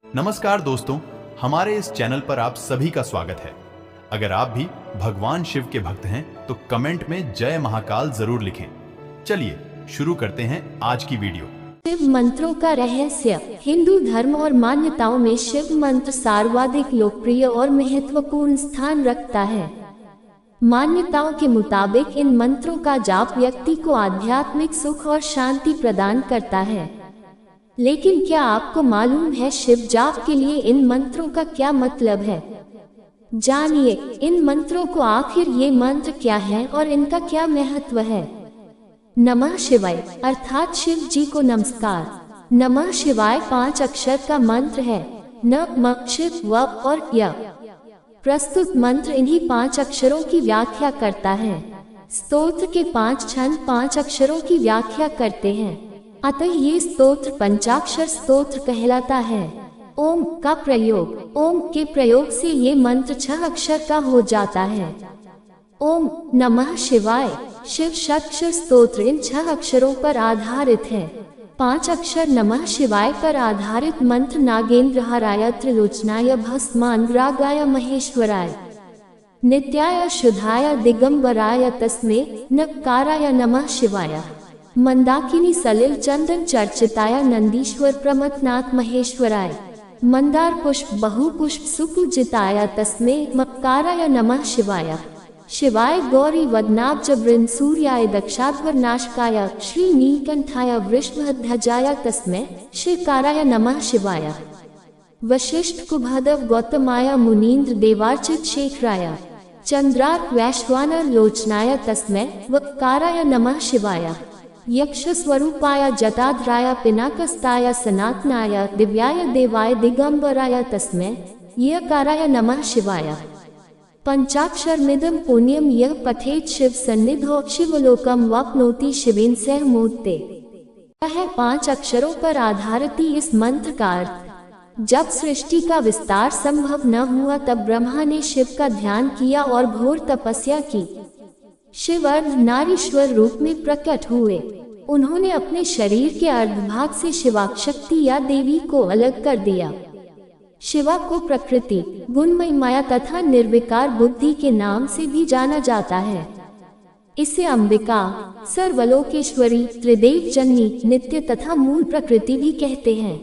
नमस्कार दोस्तों, हमारे इस चैनल पर आप सभी का स्वागत है। अगर आप भी भगवान शिव के भक्त हैं तो कमेंट में जय महाकाल जरूर लिखें। चलिए शुरू करते हैं आज की वीडियो। शिव मंत्रों का रहस्य। हिंदू धर्म और मान्यताओं में शिव मंत्र सर्वाधिक लोकप्रिय और महत्वपूर्ण स्थान रखता है। मान्यताओं के मुताबिक इन मंत्रों का जाप व्यक्ति को आध्यात्मिक सुख और शांति प्रदान करता है। लेकिन क्या आपको मालूम है शिव जाप के लिए इन मंत्रों का क्या मतलब है? जानिए इन मंत्रों को, आखिर ये मंत्र क्या है और इनका क्या महत्व है। नमः शिवाय अर्थात शिव जी को नमस्कार। नमः शिवाय 5 अक्षर का मंत्र है। न, म, शिव, व और य। प्रस्तुत मंत्र इन्हीं 5 अक्षरों की व्याख्या करता है। स्तोत्र के 5 छंद 5 अक्षरों की व्याख्या करते हैं, अतः ये स्तोत्र पंचाक्षर स्तोत्र कहलाता है। ओम का प्रयोग। ओम के प्रयोग से ये मंत्र 6 अक्षर का हो जाता है। ओम नमः शिवाय शिव षट्क्षर स्तोत्र इन 6 अक्षरों पर आधारित है। 5 अक्षर नमः शिवाय पर आधारित मंत्र नागेंद्रहाराय त्रिलोचनाय भस्मांगरागाय महेश्वराय नित्याय शुद्धाय दिगंबराय तस्मै नकाराय नमः शिवाय मंदाकिनी सलिल चंदन चर्चिताय नंदीश्वर प्रमथनाथ महेश्वराय मंदार पुष्प बहु पुष्प सुपूजिताय तस्मै मकाराय नमः शिवाय शिवाय गौरी वदनाब्ज वृंद सूर्याय दक्षाध्वर नाशकाय श्री नीलकंठाय वृषभध्वजाय तस्मै श्रीकाराय नमः शिवाय वशिष्ठ कुभदव गौतमाय मुनीन्द्र देवार्चित शेखराय चंद्रार्क वैश्वानर लोचनाय तस्मै वकाराय नमः शिवाय यक्ष स्वरूपाय जटाधराय पिनाकस्ताय सनातनाय दिव्याय देवाय दिगंबराय तस्मै यकाराय नमः शिवाय पंचाक्षरमिदं पुण्यम यः पठेत शिव सन्निधौ शिवलोकम वाप्नोति शिवेन सह मूर्ते। यह 5 अक्षरों पर आधारित इस मंत्र का अर्थ। जब सृष्टि का विस्तार संभव न हुआ तब ब्रह्मा ने शिव का ध्यान किया और घोर तपस्या की। शिव अर्धनारीश्वर रूप में प्रकट हुए। उन्होंने अपने शरीर के अर्धभाग से शिवाशक्ति या देवी को अलग कर दिया। शिवा को प्रकृति, गुणमय माया तथा निर्विकार बुद्धि के नाम से भी जाना जाता है। इसे अंबिका, सर्वलोकेश्वरी, त्रिदेव जननी, नित्य तथा मूल प्रकृति भी कहते हैं।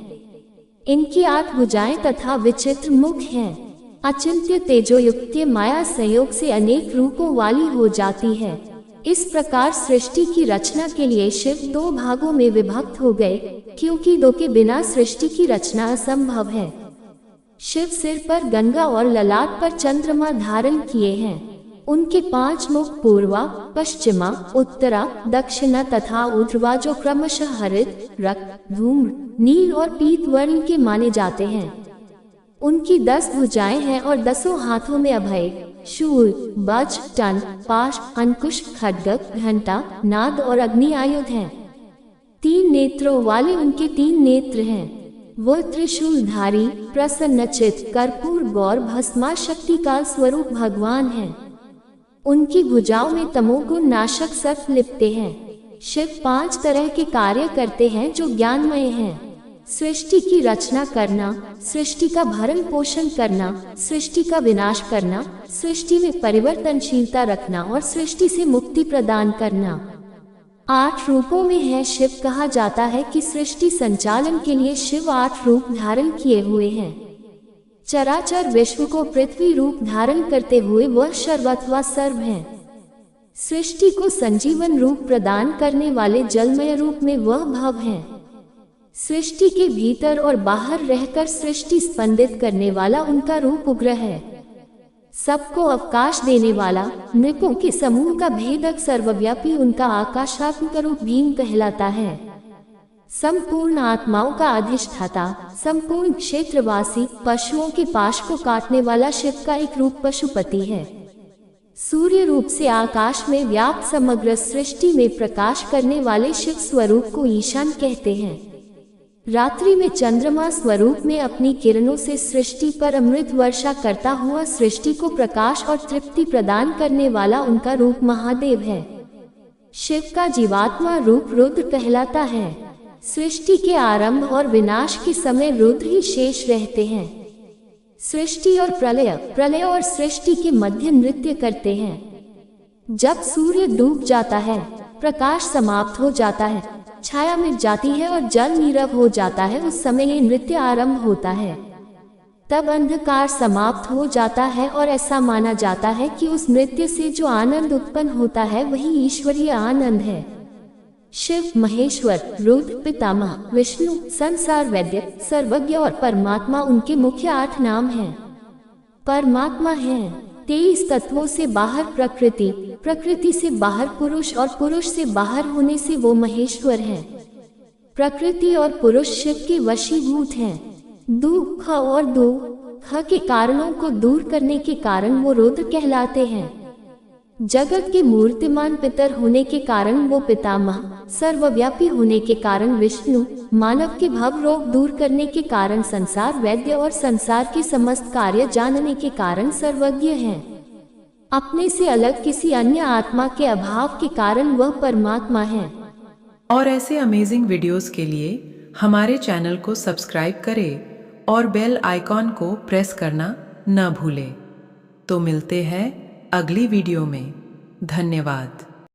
इनकी 8 भुजाएं तथा विचित्र मुख हैं। अचिंत्य तेजोयुक्त माया संयोग से अनेक रूपों वाली हो जाती है। इस प्रकार सृष्टि की रचना के लिए शिव 2 भागों में विभक्त हो गए, क्योंकि 2 के बिना सृष्टि की रचना असंभव है। शिव सिर पर गंगा और ललाट पर चंद्रमा धारण किए हैं। उनके 5 मुख पूर्वा, पश्चिमा, उत्तरा, दक्षिणा तथा ऊर्ध्वा जो क्रमशः हरित, रक्त, धूम्र, नील और पीत वर्ण के माने जाते हैं। उनकी 10 भुजाएं हैं और 10 हाथों में अभय, शूल, वज्र, टन, पाश, अंकुश, खड्ग, घंटा, नाद और अग्नि आयुध हैं। 3 नेत्रों वाले उनके 3 नेत्र हैं। वह त्रिशूलधारी, प्रसन्नचित्त, कर्पूर गौर भस्मा शक्ति का स्वरूप भगवान हैं। उनकी भुजाओं में तमोगुण नाशक सर्प लिपटे हैं। शिव 5 तरह के कार्य करते हैं जो ज्ञानमय हैं। सृष्टि की रचना करना, सृष्टि का भरण पोषण करना, सृष्टि का विनाश करना, सृष्टि में परिवर्तनशीलता रखना और सृष्टि से मुक्ति प्रदान करना। 8 रूपों में है शिव। कहा जाता है कि सृष्टि संचालन के लिए शिव 8 रूप धारण किए हुए हैं। चराचर विश्व को पृथ्वी रूप धारण करते हुए वह सर्वथवा सर्व हैं। सृष्टि को संजीवन रूप प्रदान करने वाले जलमय रूप में वह भव हैं। सृष्टि के भीतर और बाहर रहकर सृष्टि स्पंदित करने वाला उनका रूप उग्र है। सबको अवकाश देने वाला, नृपों के समूह का भेदक सर्वव्यापी उनका आकाशात्मक रूप भीम कहलाता है। संपूर्ण आत्माओं का अधिष्ठाता, संपूर्ण क्षेत्रवासी, पशुओं के पाश को काटने वाला शिव का एक रूप पशुपति है। सूर्य रूप से आकाश में व्याप्त समग्र सृष्टि में प्रकाश करने वाले शिव स्वरूप को ईशान कहते हैं। रात्रि में चंद्रमा स्वरूप में अपनी किरणों से सृष्टि पर अमृत वर्षा करता हुआ सृष्टि को प्रकाश और तृप्ति प्रदान करने वाला उनका रूप महादेव है। शिव का जीवात्मा रूप रुद्र कहलाता है। सृष्टि के आरंभ और विनाश के समय रुद्र ही शेष रहते हैं। सृष्टि और प्रलय, प्रलय और सृष्टि के मध्य नृत्य करते हैं। जब सूर्य डूब जाता है, प्रकाश समाप्त हो जाता है, छाया मिट जाती है और जल नीरव हो जाता है, उस समय ये नृत्य आरंभ होता है। तब अंधकार समाप्त हो जाता है और ऐसा माना जाता है कि उस नृत्य से जो आनंद उत्पन्न होता है वही ईश्वरीय आनंद है। शिव, महेश्वर, रुद्र, पितामह, विष्णु, संसार वैद्य, सर्वज्ञ और परमात्मा उनके मुख्य 8 नाम हैं। परमात्मा हैं 23 तत्वों से बाहर प्रकृति, प्रकृति से बाहर पुरुष और पुरुष से बाहर होने से वो महेश्वर हैं। प्रकृति और पुरुष शिव के वशीभूत हैं। दुख और दुख के कारणों को दूर करने के कारण वो रुद्र कहलाते हैं। जगत के मूर्तिमान पितर होने के कारण वो पितामह, सर्वव्यापी होने के कारण विष्णु, मानव के भव रोग दूर करने के कारण संसार वैद्य और संसार के समस्त कार्य जानने के कारण सर्वज्ञ हैं। अपने से अलग किसी अन्य आत्मा के अभाव के कारण वह परमात्मा है। और ऐसे अमेजिंग वीडियोस के लिए हमारे चैनल को सब्सक्राइब करें और बेल आइकॉन को प्रेस करना न भूलें। तो मिलते हैं अगली वीडियो में। धन्यवाद।